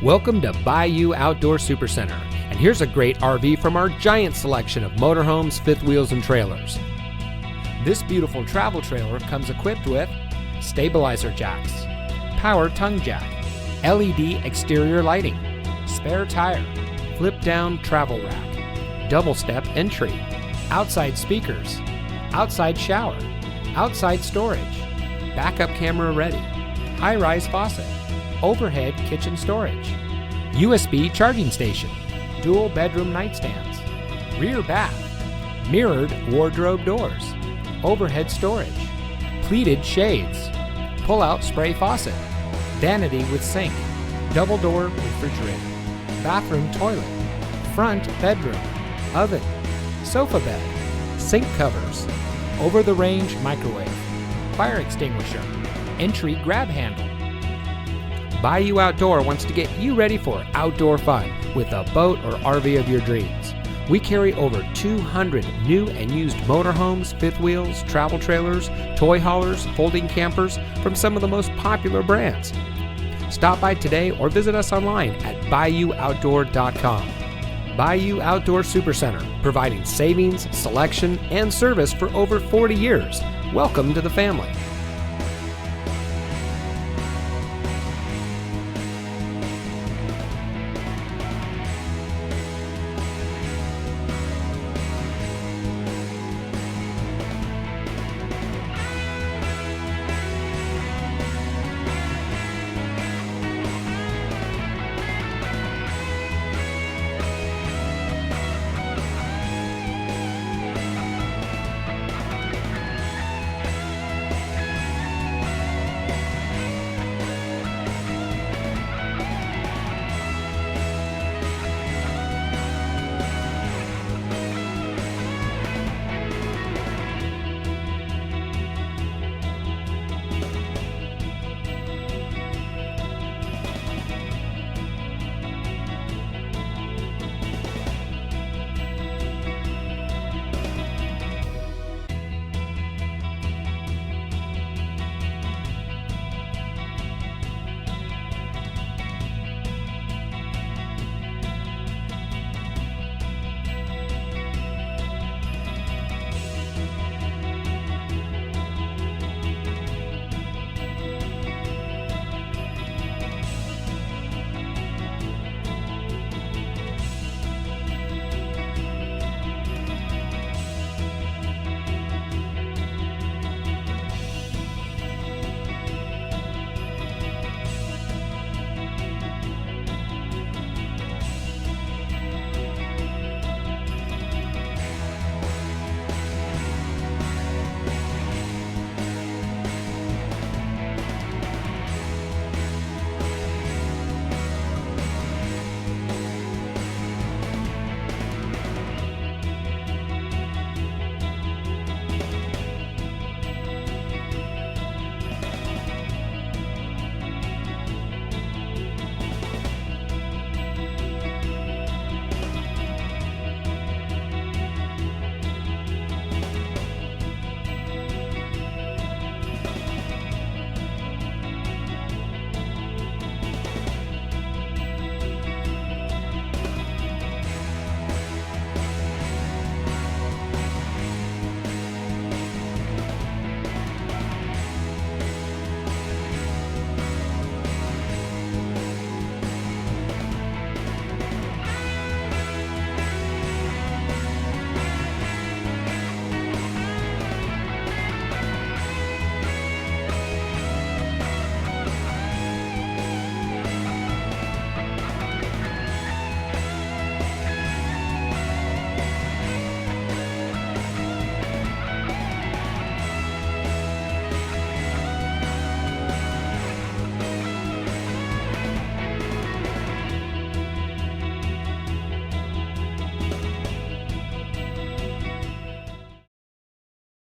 Welcome to Bayou Outdoor Supercenter, and here's a great RV from our giant selection of motorhomes, fifth wheels, and trailers. This beautiful travel trailer comes equipped with stabilizer jacks, power tongue jack, LED exterior lighting, spare tire, flip-down travel rack, double-step entry, outside speakers, outside shower, outside storage, backup camera ready, high-rise faucet, overhead kitchen storage, USB charging station, dual bedroom nightstands, rear bath, mirrored wardrobe doors, overhead storage, pleated shades, pull-out spray faucet, vanity with sink, double door refrigerator, bathroom toilet, front bedroom, oven, sofa bed, sink covers, over-the-range microwave, fire extinguisher, entry grab handle. Bayou Outdoor wants to get you ready for outdoor fun with a boat or RV of your dreams. We carry over 200 new and used motorhomes, fifth wheels, travel trailers, toy haulers, folding campers from some of the most popular brands. Stop by today or visit us online at BayouOutdoor.com. Bayou Outdoor Supercenter, providing savings, selection, and service for over 40 years. Welcome to the family.